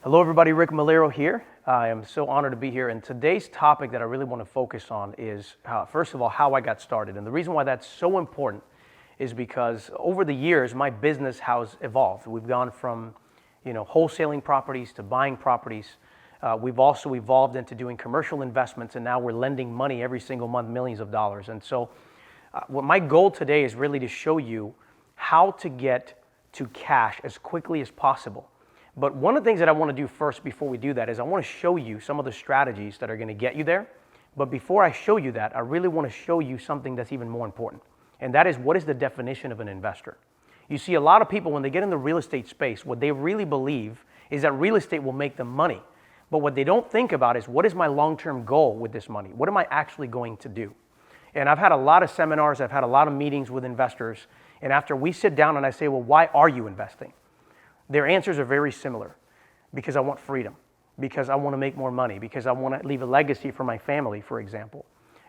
Hello everybody, Rick Melero here. I am so honored to be here, and today's topic that I really want to focus on is, first of all, how I got started. And the reason why that's so important is because over the years, my business has evolved. We've gone from, wholesaling properties to buying properties. We've also evolved into doing commercial investments, and now we're lending money every single month, millions of dollars. And so what my goal today is really to show you how to get to cash as quickly as possible. But one of the things that I want to do first before we do that is I want to show you some of the strategies that are going to get you there. But before I show you that, I really want to show you something that's even more important. And that is, what is the definition of an investor? You see, a lot of people, when they get in the real estate space, what they really believe is that real estate will make them money. But what they don't think about is, what is my long-term goal with this money? What am I actually going to do? And I've had a lot of seminars, I've had a lot of meetings with investors. And after we sit down and I say, well, why are you investing? Their answers are very similar. Because I want freedom, because I want to make more money, because I want to leave a legacy for my family, for example.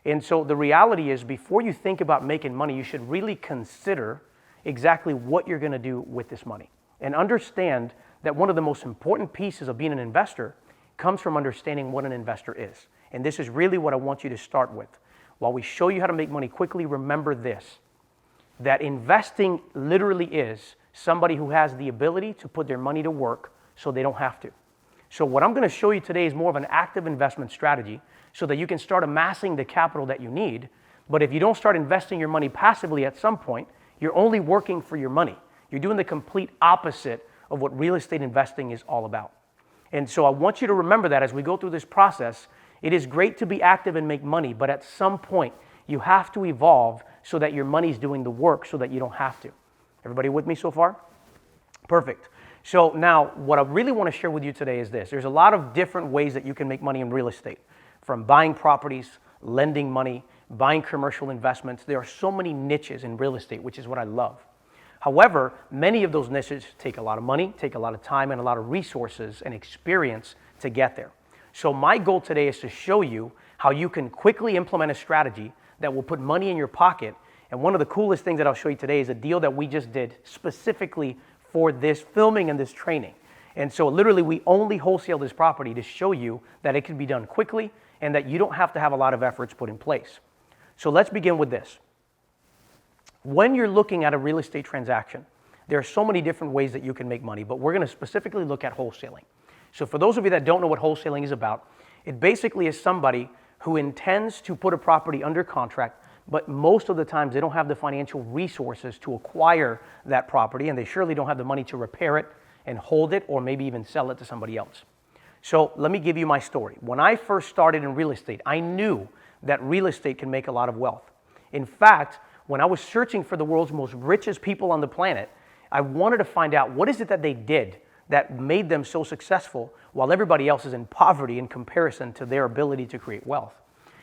And so the reality is, before you think about making money, you should really consider exactly what you're going to do with this money. And understand that one of the most important pieces of being an investor comes from understanding what an investor is. And this is really what I want you to start with. While we show you how to make money quickly, remember this, that investing literally is somebody who has the ability to put their money to work so they don't have to. So what I'm going to show you today is more of an active investment strategy so that you can start amassing the capital that you need. But if you don't start investing your money passively at some point, you're only working for your money. You're doing the complete opposite of what real estate investing is all about. And so I want you to remember that as we go through this process. It is great to be active and make money, but at some point you have to evolve so that your money's doing the work so that you don't have to. Everybody with me so far? Perfect. So now what I really want to share with you today is this. There's a lot of different ways that you can make money in real estate, from buying properties, lending money, buying commercial investments. There are so many niches in real estate, which is what I love. However, many of those niches take a lot of money, take a lot of time, and a lot of resources and experience to get there. So my goal today is to show you how you can quickly implement a strategy that will put money in your pocket. And one of the coolest things that I'll show you today is a deal that we just did specifically for this filming and this training. And so literally we only wholesale this property to show you that it can be done quickly and that you don't have to have a lot of efforts put in place. So let's begin with this. When you're looking at a real estate transaction, there are so many different ways that you can make money, but we're going to specifically look at wholesaling. So for those of you that don't know what wholesaling is about, it basically is somebody who intends to put a property under contract, but most of the times they don't have the financial resources to acquire that property, and they surely don't have the money to repair it and hold it, or maybe even sell it to somebody else. So let me give you my story. When I first started in real estate, I knew that real estate can make a lot of wealth. In fact, when I was searching for the world's most richest people on the planet, I wanted to find out what is it that they did that made them so successful while everybody else is in poverty in comparison to their ability to create wealth.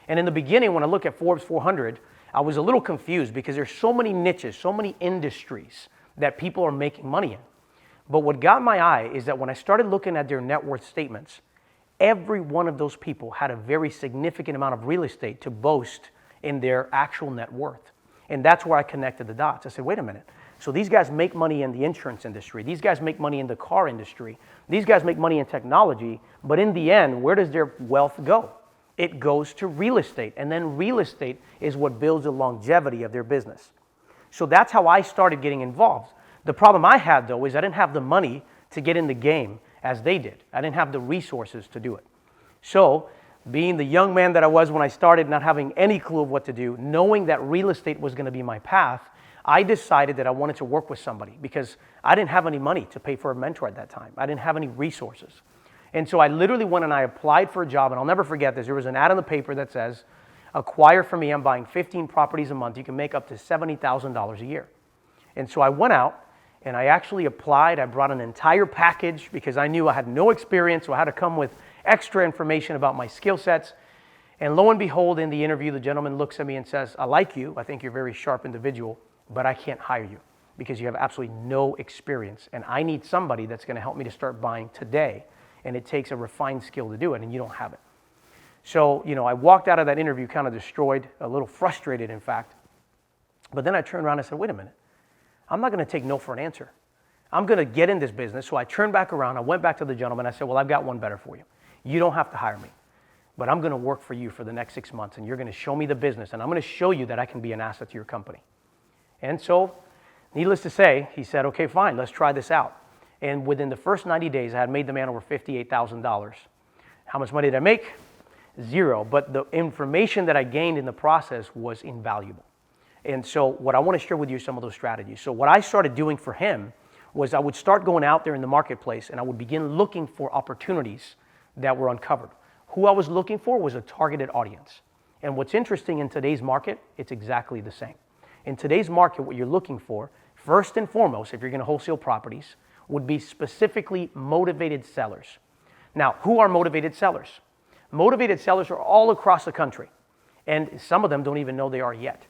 And in the beginning, when I look at Forbes 400, I was a little confused because there's so many niches, so many industries that people are making money in. But what got my eye is that when I started looking at their net worth statements, every one of those people had a very significant amount of real estate to boast in their actual net worth. And that's where I connected the dots. I said, wait a minute. So these guys make money in the insurance industry. These guys make money in the car industry. These guys make money in technology. But in the end, where does their wealth go? It goes to real estate, and then real estate is what builds the longevity of their business. So that's how I started getting involved. The problem I had, though, is I didn't have the money to get in the game as they did. I didn't have the resources to do it. So, being the young man that I was when I started, not having any clue of what to do, knowing that real estate was going to be my path, I decided that I wanted to work with somebody because I didn't have any money to pay for a mentor at that time. I didn't have any resources. And so I literally went and I applied for a job, and I'll never forget this. There was an ad in the paper that says, acquire for me, I'm buying 15 properties a month. You can make up to $70,000 a year. And so I went out and I actually applied. I brought an entire package because I knew I had no experience, so I had to come with extra information about my skill sets. And lo and behold, in the interview, the gentleman looks at me and says, I like you. I think you're a very sharp individual, but I can't hire you because you have absolutely no experience. And I need somebody that's going to help me to start buying today. And it takes a refined skill to do it, and you don't have it. So, I walked out of that interview kind of destroyed, a little frustrated, in fact. But then I turned around and said, wait a minute. I'm not going to take no for an answer. I'm going to get in this business. So I turned back around. I went back to the gentleman. I said, well, I've got one better for you. You don't have to hire me, but I'm going to work for you for the next 6 months, and you're going to show me the business, and I'm going to show you that I can be an asset to your company. And so, needless to say, he said, okay, fine, let's try this out. And within the first 90 days, I had made the man over $58,000. How much money did I make? Zero. But the information that I gained in the process was invaluable. And so what I want to share with you is some of those strategies. So what I started doing for him was I would start going out there in the marketplace, and I would begin looking for opportunities that were uncovered. Who I was looking for was a targeted audience. And what's interesting in today's market, it's exactly the same. In today's market, what you're looking for, first and foremost, if you're going to wholesale properties, would be specifically motivated sellers. Now, who are motivated sellers? Motivated sellers are all across the country, and some of them don't even know they are yet.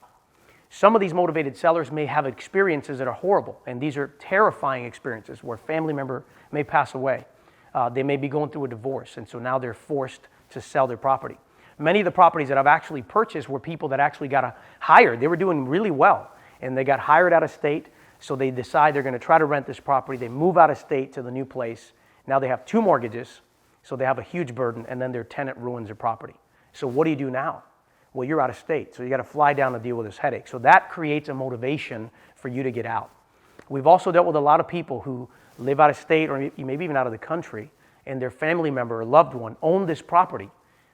Some of these motivated sellers may have experiences that are horrible, and these are terrifying experiences where a family member may pass away. They may be going through a divorce, and so now they're forced to sell their property. Many of the properties that I've actually purchased were people that actually got hired. They were doing really well, and they got hired out of state, so they decide they're going to try to rent this property. They move out of state to the new place. Now they have 2 mortgages, so they have a huge burden, and then their tenant ruins their property. So what do you do now? Well, you're out of state, so you got to fly down to deal with this headache. So that creates a motivation for you to get out. We've also dealt with a lot of people who live out of state or maybe even out of the country, and their family member or loved one owned this property.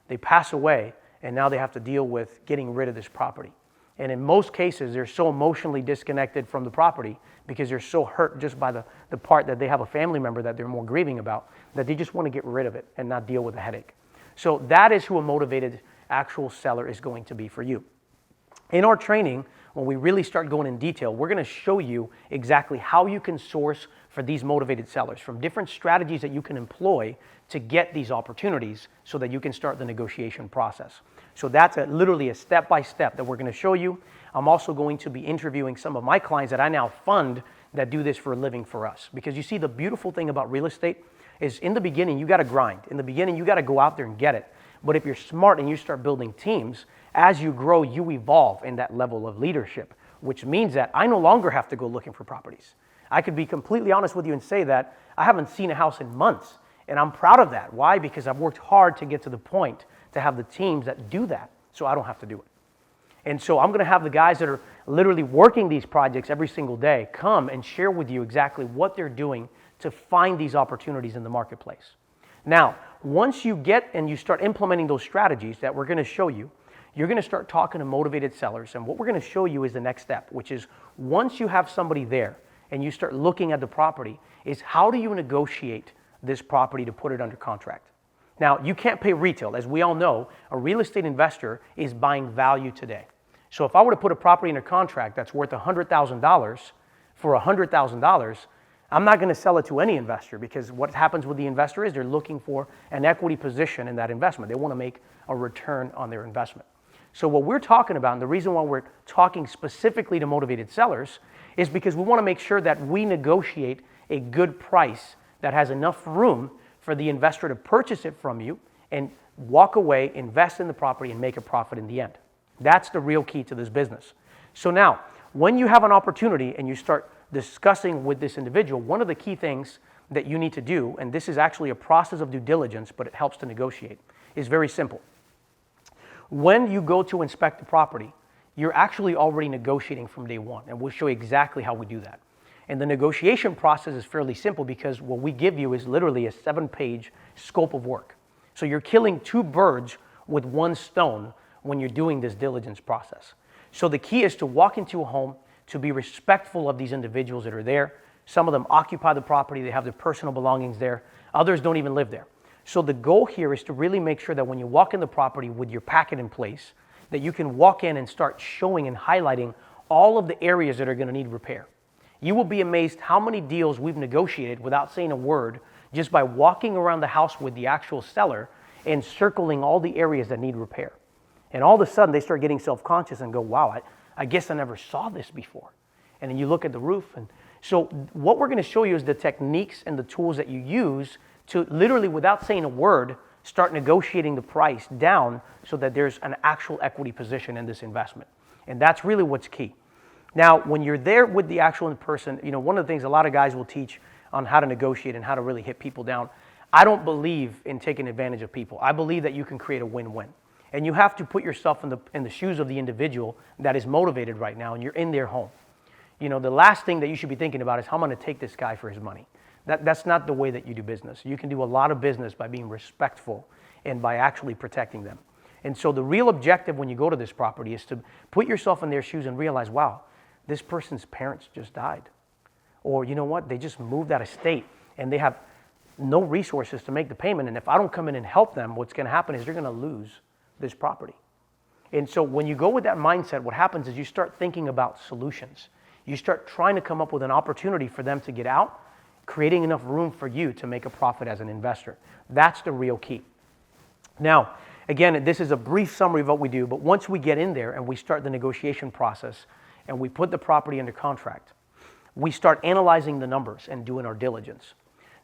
They pass away, and now they have to deal with getting rid of this property. And in most cases, they're so emotionally disconnected from the property because they're so hurt just by the part that they have a family member that they're more grieving about, that they just want to get rid of it and not deal with the headache. So that is who a motivated actual seller is going to be for you. In our training, when we really start going in detail, we're going to show you exactly how you can source for these motivated sellers, from different strategies that you can employ to get these opportunities so that you can start the negotiation process. So that's literally a step-by-step that we're going to show you. I'm also going to be interviewing some of my clients that I now fund that do this for a living for us. Because you see, the beautiful thing about real estate is in the beginning, you got to grind. In the beginning, you got to go out there and get it. But if you're smart and you start building teams, as you grow, you evolve in that level of leadership, which means that I no longer have to go looking for properties. I could be completely honest with you and say that I haven't seen a house in months, and I'm proud of that. Why? Because I've worked hard to get to the point to have the teams that do that, so I don't have to do it. And so I'm going to have the guys that are literally working these projects every single day come and share with you exactly what they're doing to find these opportunities in the marketplace. Now, once you get and you start implementing those strategies that we're going to show you, you're going to start talking to motivated sellers. And what we're going to show you is the next step, which is once you have somebody there and you start looking at the property, is how do you negotiate this property to put it under contract? Now, you can't pay retail. As we all know, a real estate investor is buying value today. So if I were to put a property under contract that's worth $100,000 for $100,000, I'm not going to sell it to any investor, because what happens with the investor is they're looking for an equity position in that investment. They want to make a return on their investment. So what we're talking about, and the reason why we're talking specifically to motivated sellers, is because we want to make sure that we negotiate a good price that has enough room for the investor to purchase it from you and walk away, invest in the property, and make a profit in the end. That's the real key to this business. So now, when you have an opportunity and you start discussing with this individual, one of the key things that you need to do, and this is actually a process of due diligence, but it helps to negotiate, is very simple. When you go to inspect the property, you're actually already negotiating from day one, and we'll show you exactly how we do that. And the negotiation process is fairly simple because what we give you is literally a 7-page scope of work. So you're killing 2 birds with 1 stone when you're doing this diligence process. So the key is to walk into a home, to be respectful of these individuals that are there. Some of them occupy the property, they have their personal belongings there. Others don't even live there. So the goal here is to really make sure that when you walk in the property with your packet in place, that you can walk in and start showing and highlighting all of the areas that are going to need repair. You will be amazed how many deals we've negotiated without saying a word, just by walking around the house with the actual seller and circling all the areas that need repair. And all of a sudden they start getting self-conscious and go, wow, I guess I never saw this before. And then you look at the roof. And so what we're going to show you is the techniques and the tools that you use to literally, without saying a word, start negotiating the price down so that there's an actual equity position in this investment. And that's really what's key. Now, when you're there with the actual person, one of the things a lot of guys will teach on how to negotiate and how to really hit people down. I don't believe in taking advantage of people. I believe that you can create a win-win. And you have to put yourself in the shoes of the individual that is motivated right now, and you're in their home. You know, the last thing that you should be thinking about is how I'm going to take this guy for his money. That's not the way that you do business. You can do a lot of business by being respectful and by actually protecting them. And so the real objective when you go to this property is to put yourself in their shoes and realize, wow, this person's parents just died. Or you know what, they just moved out of state and they have no resources to make the payment. And if I don't come in and help them, what's going to happen is they're going to lose this property. And so when you go with that mindset, what happens is you start thinking about solutions. You start trying to come up with an opportunity for them to get out, creating enough room for you to make a profit as an investor. That's the real key. Now, again, this is a brief summary of what we do, but once we get in there and we start the negotiation process and we put the property under contract, we start analyzing the numbers and doing our diligence.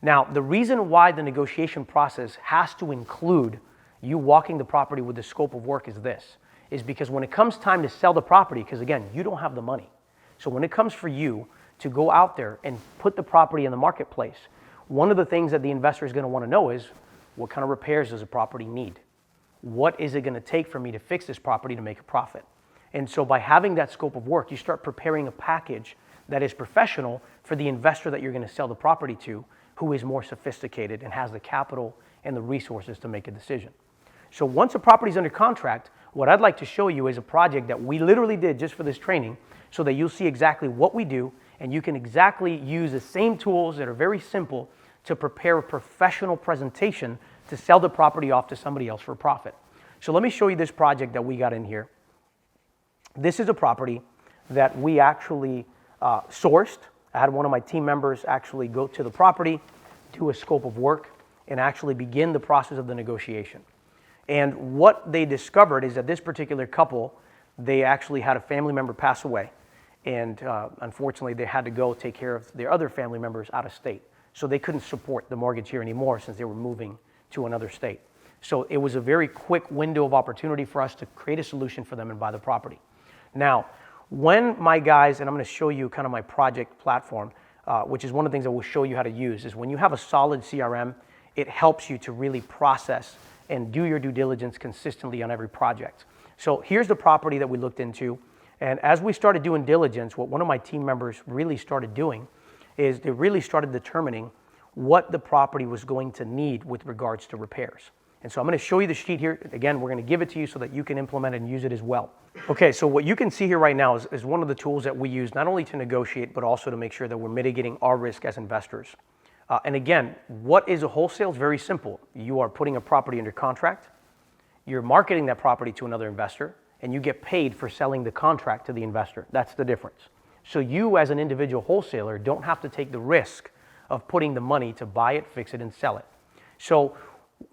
Now, the reason why the negotiation process has to include you walking the property with the scope of work is because when it comes time to sell the property, because again, you don't have the money. So when it comes for you to go out there and put the property in the marketplace, one of the things that the investor is going to want to know is, what kind of repairs does the property need? What is it going to take for me to fix this property to make a profit? And so by having that scope of work, you start preparing a package that is professional for the investor that you're going to sell the property to, who is more sophisticated and has the capital and the resources to make a decision. So once a property is under contract, what I'd like to show you is a project that we literally did just for this training so that you'll see exactly what we do and you can exactly use the same tools that are very simple to prepare a professional presentation to sell the property off to somebody else for a profit. So let me show you this project that we got in here. This is a property that we actually sourced. I had one of my team members actually go to the property, do a scope of work, and actually begin the process of the negotiation. And what they discovered is that this particular couple, they actually had a family member pass away. And unfortunately, they had to go take care of their other family members out of state. So they couldn't support the mortgage here anymore since they were moving to another state. So it was a very quick window of opportunity for us to create a solution for them and buy the property. Now, when my guys, and I'm going to show you kind of my project platform, which is one of the things I will show you how to use, is when you have a solid CRM, it helps you to really process and do your due diligence consistently on every project. So here's the property that we looked into. And as we started doing diligence, what one of my team members really started doing is they really started determining what the property was going to need with regards to repairs. And so I'm going to show you the sheet here. Again, we're going to give it to you so that you can implement it and use it as well. Okay, so what you can see here right now is one of the tools that we use not only to negotiate, but also to make sure that we're mitigating our risk as investors. And again, what is a wholesale? It's very simple. You are putting a property under contract, you're marketing that property to another investor, and you get paid for selling the contract to the investor. That's the difference. So you as an individual wholesaler don't have to take the risk of putting the money to buy it, fix it, and sell it. So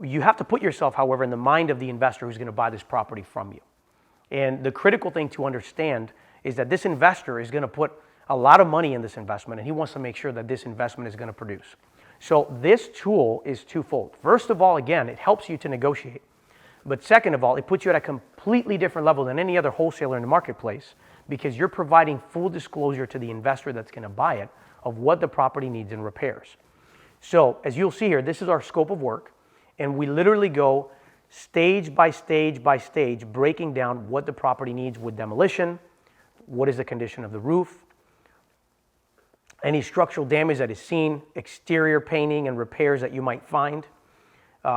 you have to put yourself, however, in the mind of the investor who's going to buy this property from you. And the critical thing to understand is that this investor is going to put a lot of money in this investment, and he wants to make sure that this investment is going to produce. So this tool is twofold. First of all, again, it helps you to negotiate. But second of all, it puts you at a completely different level than any other wholesaler in the marketplace because you're providing full disclosure to the investor that's going to buy it of what the property needs in repairs. So as you'll see here, this is our scope of work, and we literally go stage by stage by stage, breaking down what the property needs with demolition, what is the condition of the roof, any structural damage that is seen, exterior painting and repairs that you might find.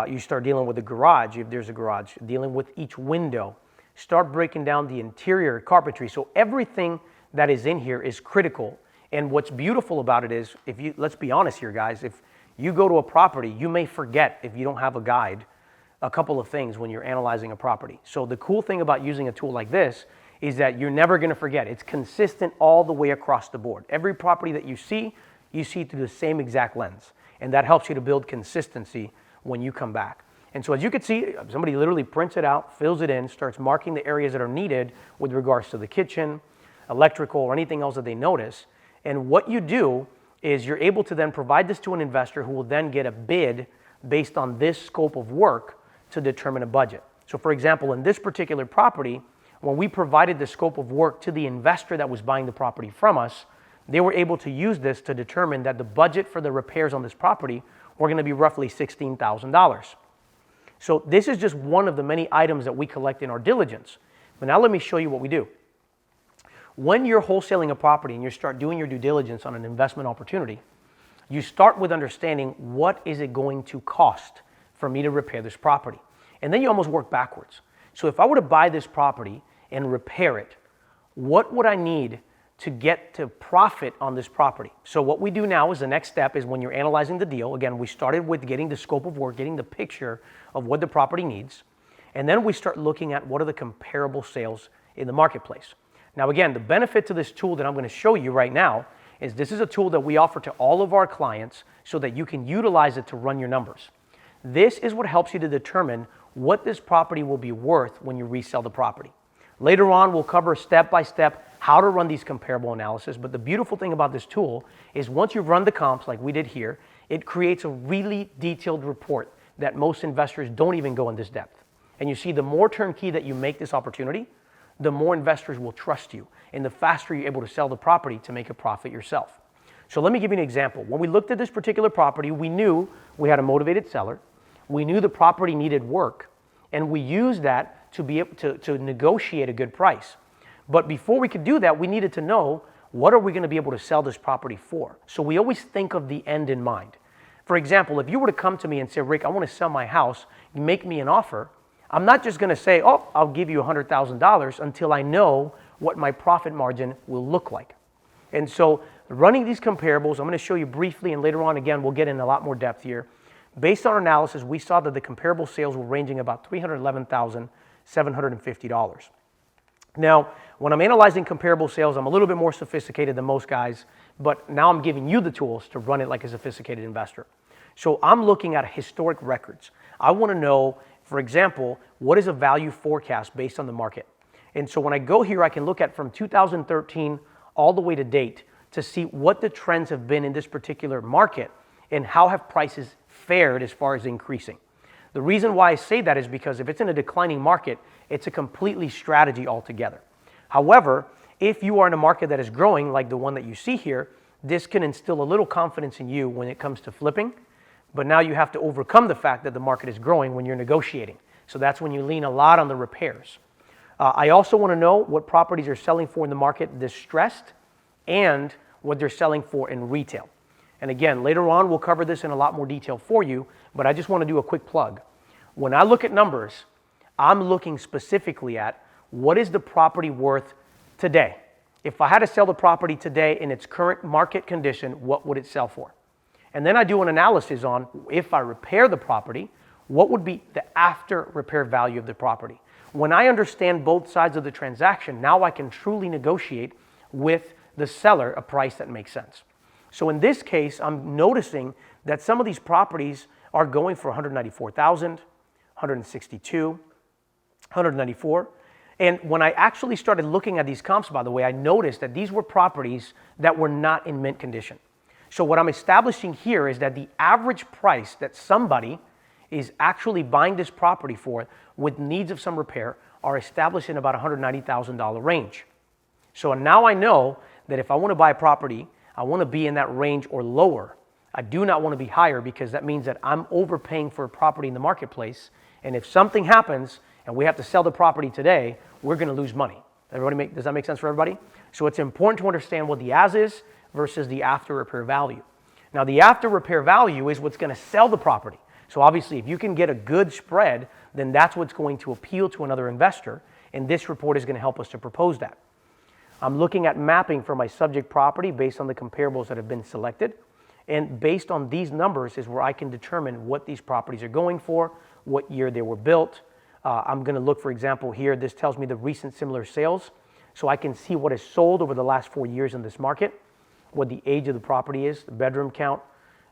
You start dealing with the garage, if there's a garage, dealing with each window. Start breaking down the interior carpentry. So everything that is in here is critical. And what's beautiful about it is, let's be honest here, guys, if you go to a property, you may forget, if you don't have a guide, a couple of things when you're analyzing a property. So the cool thing about using a tool like this is that you're never going to forget. It's consistent all the way across the board. Every property that you see through the same exact lens. And that helps you to build consistency when you come back. And so as you can see, somebody literally prints it out, fills it in, starts marking the areas that are needed with regards to the kitchen, electrical, or anything else that they notice. And what you do is you're able to then provide this to an investor who will then get a bid based on this scope of work to determine a budget. So for example, in this particular property, when we provided the scope of work to the investor that was buying the property from us, they were able to use this to determine that the budget for the repairs on this property were going to be roughly $16,000. So this is just one of the many items that we collect in our diligence. But now let me show you what we do. When you're wholesaling a property and you start doing your due diligence on an investment opportunity, you start with understanding what is it going to cost for me to repair this property. And then you almost work backwards. So if I were to buy this property and repair it, what would I need to get to profit on this property? So what we do now is the next step is when you're analyzing the deal. Again, we started with getting the scope of work, getting the picture of what the property needs. And then we start looking at what are the comparable sales in the marketplace. Now again, the benefit to this tool that I'm going to show you right now is this is a tool that we offer to all of our clients so that you can utilize it to run your numbers. This is what helps you to determine what this property will be worth when you resell the property. Later on, we'll cover step by step how to run these comparable analysis, but the beautiful thing about this tool is once you've run the comps like we did here, it creates a really detailed report that most investors don't even go in this depth. And you see, the more turnkey that you make this opportunity, the more investors will trust you and the faster you're able to sell the property to make a profit yourself. So let me give you an example. When we looked at this particular property, we knew we had a motivated seller. We knew the property needed work, and we used that to be able to negotiate a good price. But before we could do that, we needed to know what are we going to be able to sell this property for. So we always think of the end in mind. For example, if you were to come to me and say, Rick, I want to sell my house, you make me an offer, I'm not just going to say, oh, I'll give you $100,000 until I know what my profit margin will look like. And so running these comparables, I'm going to show you briefly, and later on, again, we'll get in a lot more depth here. Based on our analysis, we saw that the comparable sales were ranging about $311,750. Now, when I'm analyzing comparable sales, I'm a little bit more sophisticated than most guys, but now I'm giving you the tools to run it like a sophisticated investor. So I'm looking at historic records. I want to know, for example, what is a value forecast based on the market? And so when I go here, I can look at from 2013 all the way to date to see what the trends have been in this particular market and how have prices fared as far as increasing. The reason why I say that is because if it's in a declining market, it's a completely strategy altogether. However, if you are in a market that is growing like the one that you see here, this can instill a little confidence in you when it comes to flipping. But now you have to overcome the fact that the market is growing when you're negotiating. So that's when you lean a lot on the repairs. I also want to know what properties are selling for in the market distressed and what they're selling for in retail. And again, later on, we'll cover this in a lot more detail for you, but I just want to do a quick plug. When I look at numbers, I'm looking specifically at what is the property worth today. If I had to sell the property today in its current market condition, what would it sell for? And then I do an analysis on if I repair the property, what would be the after repair value of the property? When I understand both sides of the transaction, now I can truly negotiate with the seller a price that makes sense. So in this case, I'm noticing that some of these properties are going for $194,000, $162,000, $194,000. And when I actually started looking at these comps, by the way, I noticed that these were properties that were not in mint condition. So what I'm establishing here is that the average price that somebody is actually buying this property for with needs of some repair are established in about $190,000 range. So now I know that if I want to buy a property, I want to be in that range or lower. I do not want to be higher because that means that I'm overpaying for a property in the marketplace. And if something happens and we have to sell the property today, we're going to lose money. Does that make sense for everybody? So it's important to understand what the as is versus the after repair value. Now the after repair value is what's going to sell the property. So obviously if you can get a good spread, then that's what's going to appeal to another investor. And this report is going to help us to propose that. I'm looking at mapping for my subject property based on the comparables that have been selected. And based on these numbers is where I can determine what these properties are going for, what year they were built. I'm going to look, for example, here, this tells me the recent similar sales. So I can see what is sold over the last 4 years in this market, what the age of the property is, the bedroom count,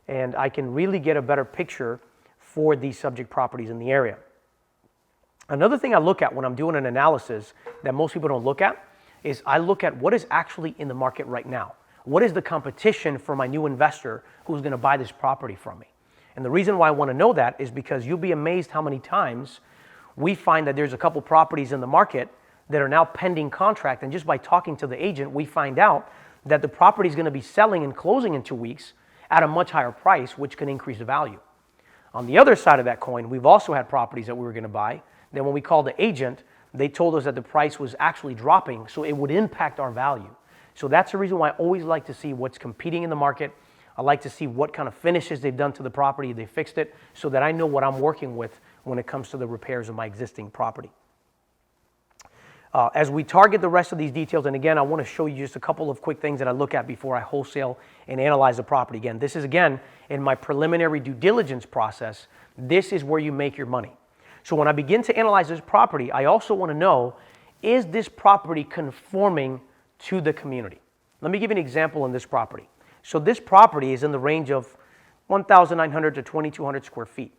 and I can really get a better picture for these subject properties in the area. Another thing I look at when I'm doing an analysis that most people don't look at is I look at what is actually in the market right now. What is the competition for my new investor who's going to buy this property from me? And the reason why I want to know that is because you'll be amazed how many times we find that there's a couple properties in the market that are now pending contract, and just by talking to the agent, we find out that the property is going to be selling and closing in 2 weeks at a much higher price, which can increase the value. On the other side of that coin, we've also had properties that we were going to buy. Then when we called the agent, they told us that the price was actually dropping, so it would impact our value. So that's the reason why I always like to see what's competing in the market. I like to see what kind of finishes they've done to the property, they fixed it, so that I know what I'm working with when it comes to the repairs of my existing property. As we target the rest of these details, and again, I want to show you just a couple of quick things that I look at before I wholesale and analyze the property. Again, this is again in my preliminary due diligence process. This is where you make your money. So when I begin to analyze this property, I also want to know, is this property conforming to the community? Let me give you an example on this property. So this property is in the range of 1,900 to 2,200 square feet.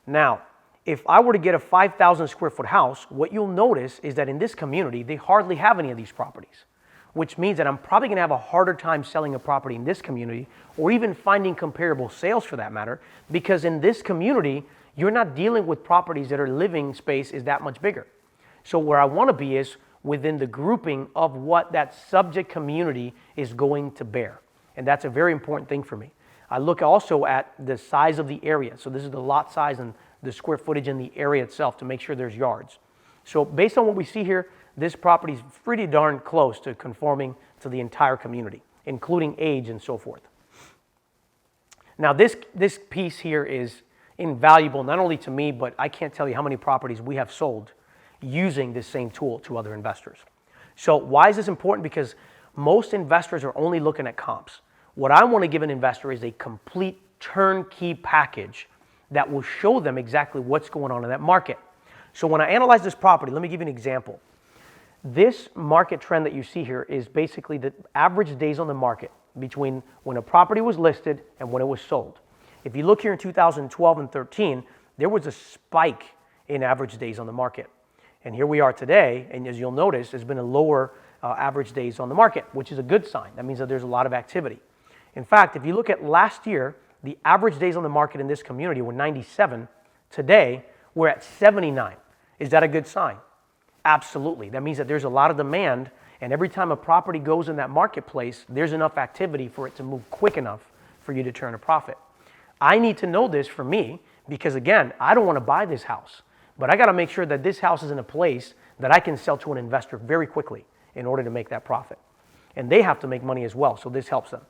Now, if I were to get a 5,000 square foot house, what you'll notice is that in this community, they hardly have any of these properties, which means that I'm probably going to have a harder time selling a property in this community, or even finding comparable sales for that matter, because in this community, you're not dealing with properties that are living space is that much bigger. So where I want to be is within the grouping of what that subject community is going to bear. And that's a very important thing for me. I look also at the size of the area. So this is the lot size and the square footage in the area itself to make sure there's yards. So based on what we see here, this property is pretty darn close to conforming to the entire community, including age and so forth. Now this piece here is invaluable not only to me, but I can't tell you how many properties we have sold using this same tool to other investors. So why is this important? Because most investors are only looking at comps. What I want to give an investor is a complete turnkey package that will show them exactly what's going on in that market. So when I analyze this property, let me give you an example. This market trend that you see here is basically the average days on the market between when a property was listed and when it was sold. If you look here in 2012 and 13, there was a spike in average days on the market. And here we are today, and as you'll notice, there's been a lower average days on the market, which is a good sign. That means that there's a lot of activity. In fact, if you look at last year, the average days on the market in this community were 97. Today, we're at 79. Is that a good sign? Absolutely. That means that there's a lot of demand, and every time a property goes in that marketplace, there's enough activity for it to move quick enough for you to turn a profit. I need to know this for me because, again, I don't want to buy this house, but I got to make sure that this house is in a place that I can sell to an investor very quickly in order to make that profit. And they have to make money as well, so this helps them.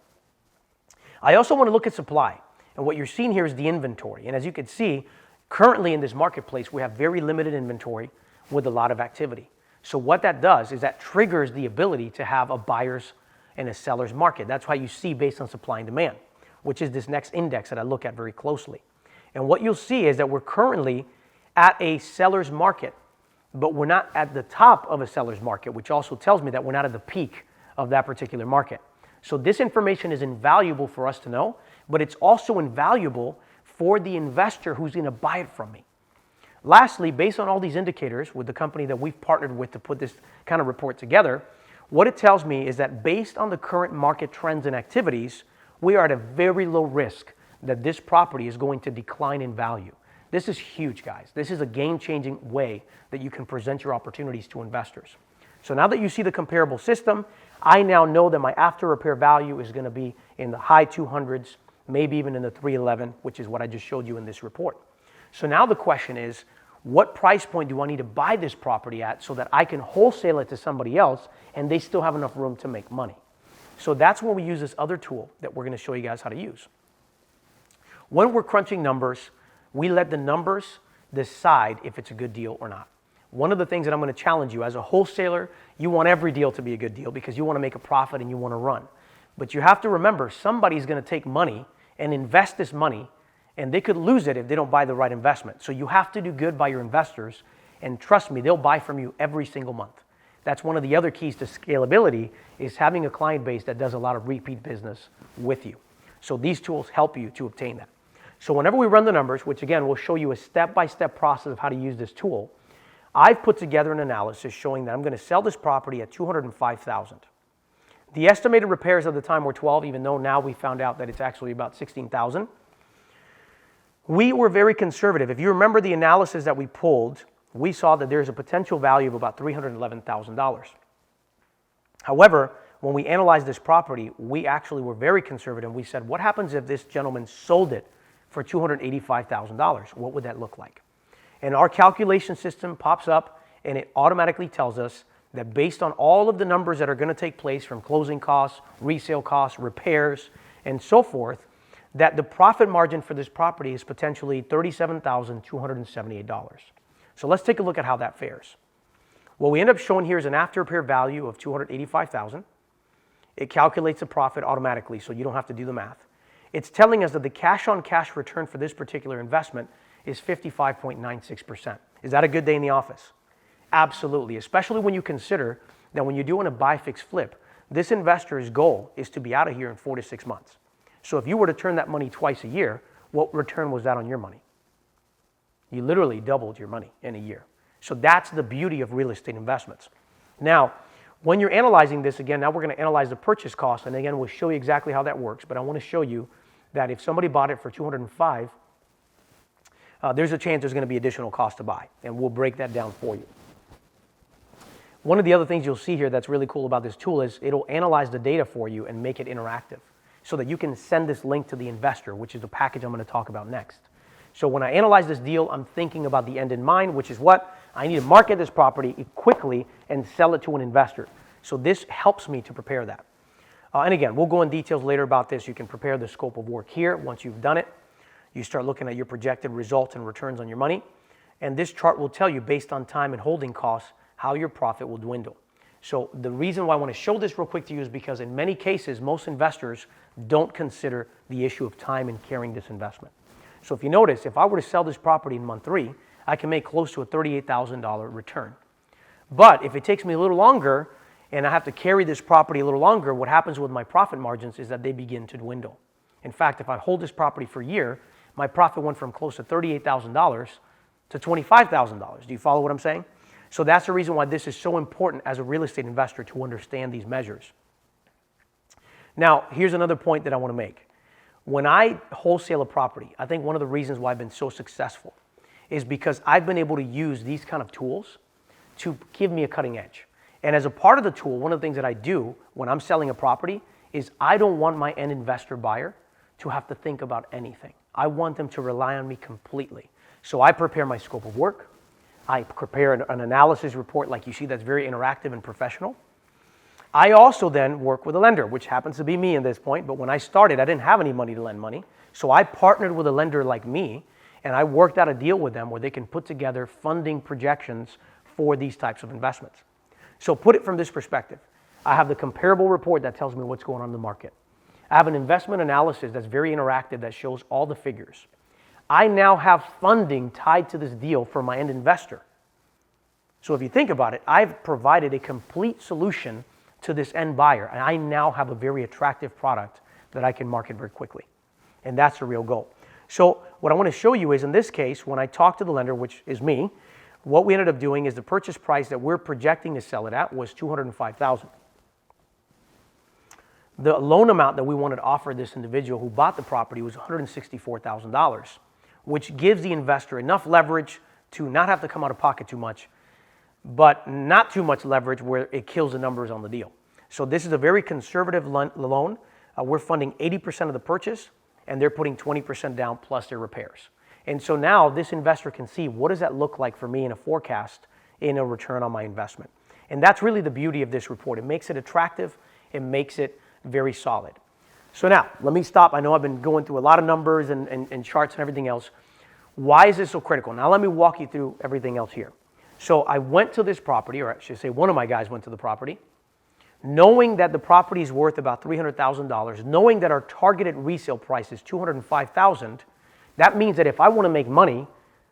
I also want to look at supply. And what you're seeing here is the inventory. And as you can see, currently in this marketplace, we have very limited inventory with a lot of activity. So what that does is that triggers the ability to have a buyer's and a seller's market. That's why you see based on supply and demand, which is this next index that I look at very closely. And what you'll see is that we're currently at a seller's market, but we're not at the top of a seller's market, which also tells me that we're not at the peak of that particular market. So this information is invaluable for us to know, but it's also invaluable for the investor who's going to buy it from me. Lastly, based on all these indicators with the company that we've partnered with to put this kind of report together, what it tells me is that based on the current market trends and activities, we are at a very low risk that this property is going to decline in value. This is huge, guys. This is a game-changing way that you can present your opportunities to investors. So now that you see the comparable system, I now know that my after repair value is going to be in the high 200s, maybe even in the 311, which is what I just showed you in this report. So now the question is, what price point do I need to buy this property at so that I can wholesale it to somebody else and they still have enough room to make money? So that's when we use this other tool that we're going to show you guys how to use. When we're crunching numbers, we let the numbers decide if it's a good deal or not. One of the things that I'm going to challenge you, as a wholesaler, you want every deal to be a good deal because you want to make a profit and you want to run. But you have to remember, somebody's going to take money and invest this money, and they could lose it if they don't buy the right investment. So you have to do good by your investors, and trust me, they'll buy from you every single month. That's one of the other keys to scalability, is having a client base that does a lot of repeat business with you. So these tools help you to obtain that. So whenever we run the numbers, which again, we'll show you a step-by-step process of how to use this tool, I've put together an analysis showing that I'm going to sell this property at $205,000. The estimated repairs at the time were 12, even though now we found out that it's actually about 16,000. We were very conservative. If you remember the analysis that we pulled, we saw that there's a potential value of about $311,000. However, when we analyzed this property, we actually were very conservative. We said, what happens if this gentleman sold it for $285,000? What would that look like? And our calculation system pops up and it automatically tells us that based on all of the numbers that are going to take place from closing costs, resale costs, repairs, and so forth, that the profit margin for this property is potentially $37,278. So let's take a look at how that fares. What we end up showing here is an after repair value of $285,000. It calculates the profit automatically, so you don't have to do the math. It's telling us that the cash on cash return for this particular investment is 55.96%. Is that a good day in the office? Absolutely, especially when you consider that when you're doing a buy, fix, flip, this investor's goal is to be out of here in 4 to 6 months. So if you were to turn that money twice a year, what return was that on your money? You literally doubled your money in a year. So that's the beauty of real estate investments. Now, when you're analyzing this, again, now we're going to analyze the purchase cost, and again, we'll show you exactly how that works, but I want to show you that if somebody bought it for $205,000, there's a chance there's going to be additional cost to buy, and we'll break that down for you. One of the other things you'll see here that's really cool about this tool is it'll analyze the data for you and make it interactive so that you can send this link to the investor, which is the package I'm going to talk about next. So when I analyze this deal, I'm thinking about the end in mind, which is what? I need to market this property quickly and sell it to an investor. So this helps me to prepare that. And again, we'll go in details later about this. You can prepare the scope of work here. Once you've done it, you start looking at your projected results and returns on your money. And this chart will tell you, based on time and holding costs, how your profit will dwindle. So the reason why I want to show this real quick to you is because in many cases, most investors don't consider the issue of time in carrying this investment. So if you notice, if I were to sell this property in month 3, I can make close to a $38,000 return. But if it takes me a little longer and I have to carry this property a little longer, what happens with my profit margins is that they begin to dwindle. In fact, if I hold this property for a year, my profit went from close to $38,000 to $25,000. Do you follow what I'm saying? So that's the reason why this is so important as a real estate investor to understand these measures. Now, here's another point that I want to make. When I wholesale a property, I think one of the reasons why I've been so successful is because I've been able to use these kind of tools to give me a cutting edge. And as a part of the tool, one of the things that I do when I'm selling a property is I don't want my end investor buyer to have to think about anything. I want them to rely on me completely. So I prepare my scope of work. I prepare an analysis report like you see that's very interactive and professional. I also then work with a lender, which happens to be me at this point, but when I started, I didn't have any money to lend money. So I partnered with a lender like me, and I worked out a deal with them where they can put together funding projections for these types of investments. So put it from this perspective. I have the comparable report that tells me what's going on in the market. I have an investment analysis that's very interactive that shows all the figures. I now have funding tied to this deal for my end investor. So if you think about it, I've provided a complete solution to this end buyer, and I now have a very attractive product that I can market very quickly. And that's the real goal. So what I want to show you is in this case, when I talk to the lender, which is me, what we ended up doing is the purchase price that we're projecting to sell it at was $205,000. The loan amount that we wanted to offer this individual who bought the property was $164,000, which gives the investor enough leverage to not have to come out of pocket too much, but not too much leverage where it kills the numbers on the deal. So this is a very conservative loan. We're funding 80% of the purchase, and they're putting 20% down plus their repairs. And so now this investor can see what does that look like for me in a forecast in a return on my investment. And that's really the beauty of this report. It makes it attractive. It makes it very solid. So now, let me stop. I know I've been going through a lot of numbers and charts and everything else. Why is this so critical? Now let me walk you through everything else here. So I went to this property, or I should say one of my guys went to the property, knowing that the property is worth about $300,000, knowing that our targeted resale price is $205,000, that means that if I want to make money,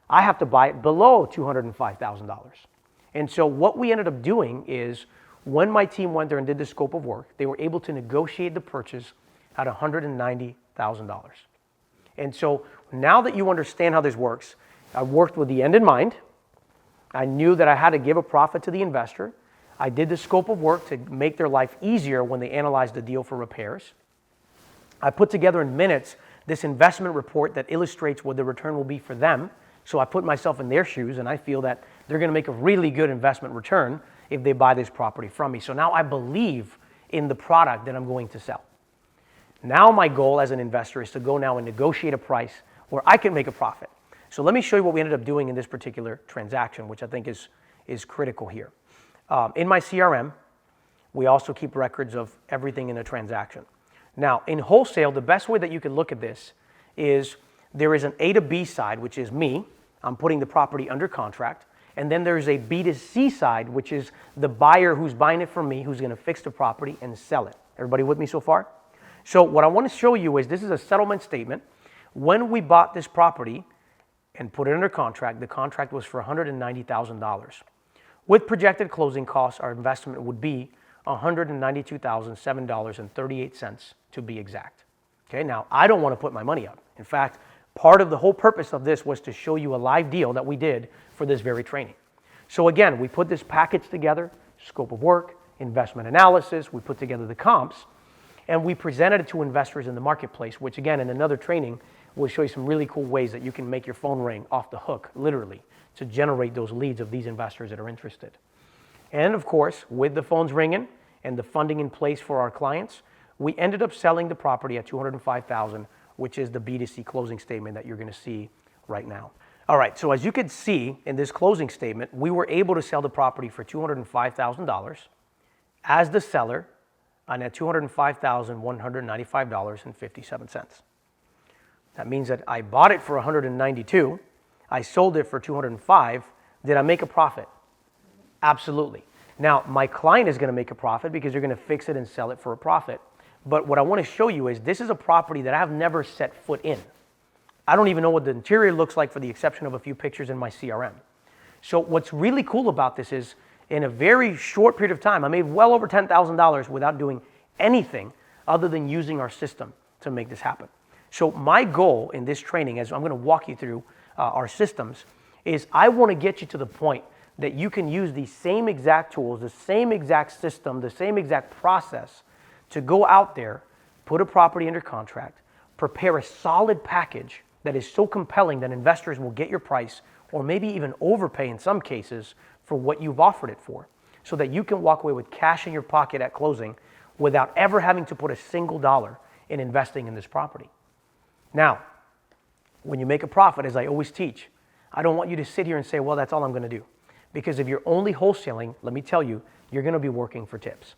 I have to buy it below $205,000. And so what we ended up doing is when my team went there and did the scope of work, they were able to negotiate the purchase at $190,000. And so now that you understand how this works, I worked with the end in mind. I knew that I had to give a profit to the investor. I did the scope of work to make their life easier when they analyzed the deal for repairs. I put together in minutes this investment report that illustrates what the return will be for them. So I put myself in their shoes, and I feel that they're going to make a really good investment return if they buy this property from me. So now I believe in the product that I'm going to sell. Now my goal as an investor is to go now and negotiate a price where I can make a profit. So let me show you what we ended up doing in this particular transaction, which I think is critical here. In my CRM, we also keep records of everything in a transaction. Now, in wholesale, the best way that you can look at this is there is an A to B side, which is me. I'm putting the property under contract. And then there's a B to C side, which is the buyer who's buying it from me, who's going to fix the property and sell it. Everybody with me so far? So what I want to show you is this is a settlement statement. When we bought this property and put it under contract, the contract was for $190,000. With projected closing costs, our investment would be $192,007.38 to be exact. Okay, now I don't want to put my money up. In fact, part of the whole purpose of this was to show you a live deal that we did for this very training. So again, we put this package together, scope of work, investment analysis, we put together the comps, and we presented it to investors in the marketplace, which again, in another training, will show you some really cool ways that you can make your phone ring off the hook, literally, to generate those leads of these investors that are interested. And of course, with the phones ringing and the funding in place for our clients, we ended up selling the property at $205,000, which is the B2C closing statement that you're going to see right now. All right, so as you can see in this closing statement, we were able to sell the property for $205,000 as the seller and at $205,195.57. That means that I bought it for $192,000, I sold it for $205,000. Did I make a profit? Absolutely. Now, my client is going to make a profit because they're going to fix it and sell it for a profit. But what I want to show you is this is a property that I've never set foot in. I don't even know what the interior looks like for the exception of a few pictures in my CRM. So what's really cool about this is in a very short period of time, I made well over $10,000 without doing anything other than using our system to make this happen. So my goal in this training, as I'm going to walk you through our systems, is I want to get you to the point that you can use the same exact tools, the same exact system, the same exact process to go out there, put a property under contract, prepare a solid package that is so compelling that investors will get your price or maybe even overpay in some cases for what you've offered it for, so that you can walk away with cash in your pocket at closing without ever having to put a single dollar in investing in this property. Now, when you make a profit, as I always teach, I don't want you to sit here and say, well, that's all I'm going to do. Because if you're only wholesaling, let me tell you, you're going to be working for tips.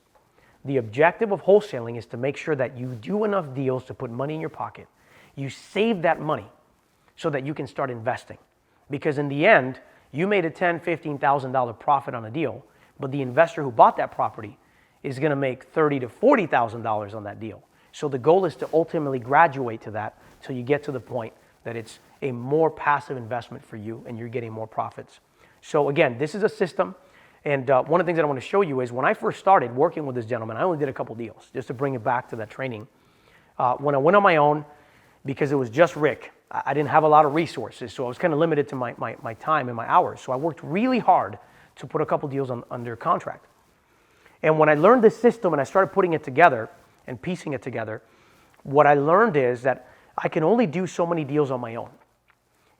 The objective of wholesaling is to make sure that you do enough deals to put money in your pocket. You save that money so that you can start investing. Because in the end, you made a $10,000, $15,000 profit on a deal, but the investor who bought that property is going to make $30,000 to $40,000 on that deal. So the goal is to ultimately graduate to that till you get to the point that it's a more passive investment for you and you're getting more profits. So again, this is a system. And one of the things that I want to show you is when I first started working with this gentleman, I only did a couple deals, just to bring it back to that training. When I went on my own, because it was just Rick, I didn't have a lot of resources, so I was kind of limited to my time and my hours. So I worked really hard to put a couple deals under contract. And when I learned this system and I started putting it together and piecing it together, what I learned is that I can only do so many deals on my own.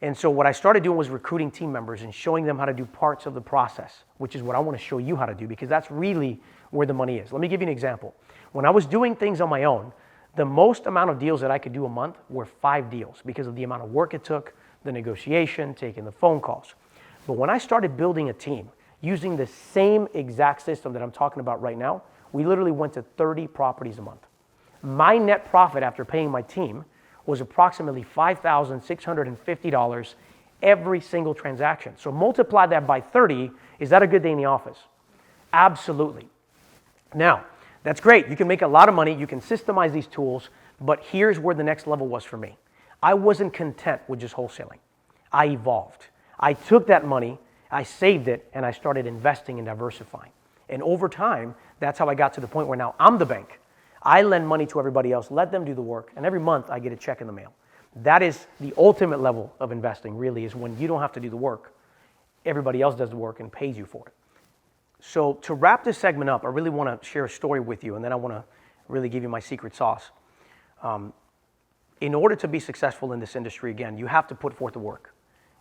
And so what I started doing was recruiting team members and showing them how to do parts of the process, which is what I want to show you how to do, because that's really where the money is. Let me give you an example. When I was doing things on my own, the most amount of deals that I could do a month were 5 deals because of the amount of work it took, the negotiation, taking the phone calls. But when I started building a team using the same exact system that I'm talking about right now, we literally went to 30 properties a month. My net profit after paying my team was approximately $5,650 every single transaction. So multiply that by 30, is that a good day in the office? Absolutely. Now, that's great. You can make a lot of money, you can systemize these tools, but here's where the next level was for me. I wasn't content with just wholesaling. I evolved. I took that money, I saved it, and I started investing and diversifying. And over time, that's how I got to the point where now I'm the bank. I lend money to everybody else, let them do the work, and every month I get a check in the mail. That is the ultimate level of investing, really, is when you don't have to do the work. Everybody else does the work and pays you for it. So to wrap this segment up, I really want to share a story with you, and then I want to really give you my secret sauce. In order to be successful in this industry, again, you have to put forth the work.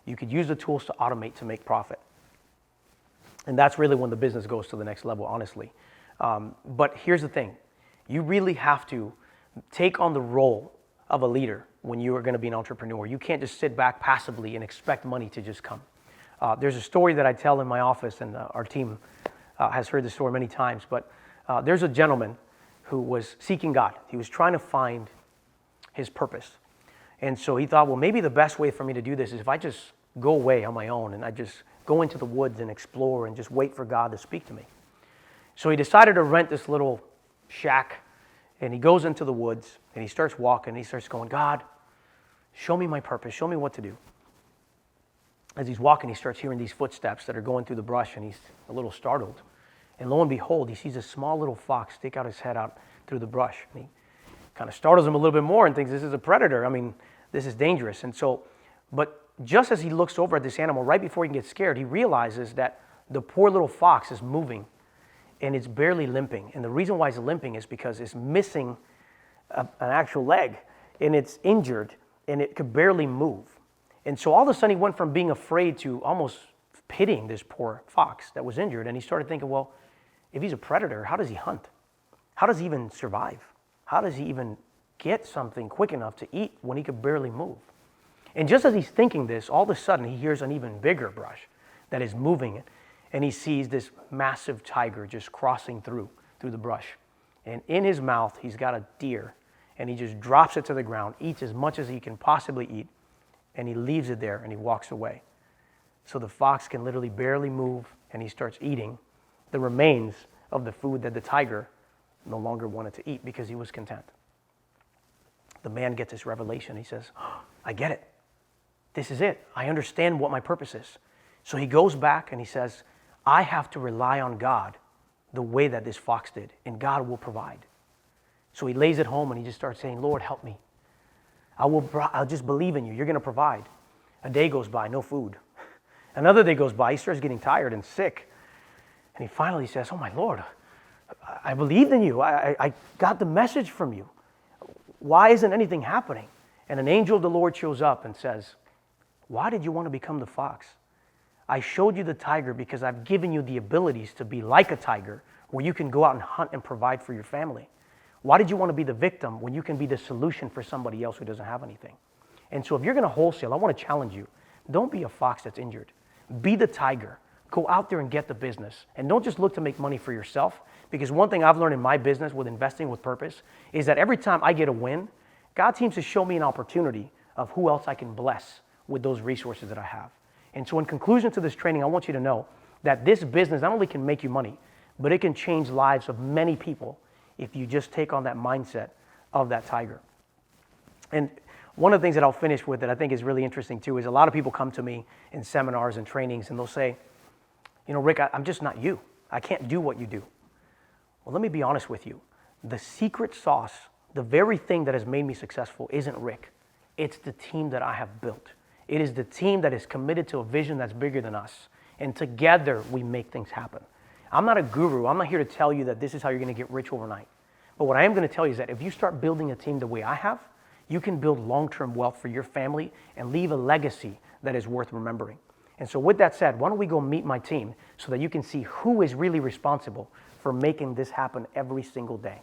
You could use the tools to automate to make profit. And that's really when the business goes to the next level, honestly. But here's the thing. You really have to take on the role of a leader when you are going to be an entrepreneur. You can't just sit back passively and expect money to just come. There's a story that I tell in my office, and our team has heard the story many times, but there's a gentleman who was seeking God. He was trying to find his purpose. And so he thought, well, maybe the best way for me to do this is if I just go away on my own and I just go into the woods and explore and just wait for God to speak to me. So he decided to rent this little shack, and he goes into the woods and he starts walking and he starts going, God, show me my purpose, show me what to do. As he's walking, he starts hearing these footsteps that are going through the brush, and he's a little startled. And lo and behold, he sees a small little fox stick out his head out through the brush. And he kind of startles him a little bit more and thinks, this is a predator. I mean, this is dangerous. And so, but just as he looks over at this animal, right before he can get scared, he realizes that the poor little fox is moving and it's barely limping. And the reason why it's limping is because it's missing an actual leg, and it's injured and it could barely move. And so all of a sudden he went from being afraid to almost pitying this poor fox that was injured. And he started thinking, well, if he's a predator, how does he hunt? How does he even survive? How does he even get something quick enough to eat when he could barely move? And just as he's thinking this, all of a sudden he hears an even bigger brush that is moving, and he sees this massive tiger just crossing through the brush. And in his mouth, he's got a deer, and he just drops it to the ground, eats as much as he can possibly eat, and he leaves it there and he walks away. So the fox can literally barely move, and he starts eating the remains of the food that the tiger no longer wanted to eat because he was content. The man gets this revelation. He says, oh, I get it. This is it. I understand what my purpose is. So he goes back and he says, I have to rely on God the way that this fox did, and God will provide. So he lays at home and he just starts saying, Lord, help me. I'll just believe in you. You're going to provide. A day goes by, no food. Another day goes by, he starts getting tired and sick. And he finally says, oh my Lord, I believed in you. I got the message from you. Why isn't anything happening? And an angel of the Lord shows up and says, why did you want to become the fox? I showed you the tiger because I've given you the abilities to be like a tiger, where you can go out and hunt and provide for your family. Why did you want to be the victim when you can be the solution for somebody else who doesn't have anything? And so if you're going to wholesale, I want to challenge you. Don't be a fox that's injured. Be the tiger. Go out there and get the business. And don't just look to make money for yourself, because one thing I've learned in my business with investing with purpose is that every time I get a win, God seems to show me an opportunity of who else I can bless with those resources that I have. And so in conclusion to this training, I want you to know that this business not only can make you money, but it can change lives of many people if you just take on that mindset of that tiger. And one of the things that I'll finish with that I think is really interesting too is a lot of people come to me in seminars and trainings and they'll say, you know, Rick, I'm just not you. I can't do what you do. Well, let me be honest with you. The secret sauce, the very thing that has made me successful isn't Rick. It's the team that I have built. It is the team that is committed to a vision that's bigger than us. And together we make things happen. I'm not a guru. I'm not here to tell you that this is how you're going to get rich overnight. But what I am going to tell you is that if you start building a team the way I have, you can build long-term wealth for your family and leave a legacy that is worth remembering. And so with that said, why don't we go meet my team so that you can see who is really responsible for making this happen every single day.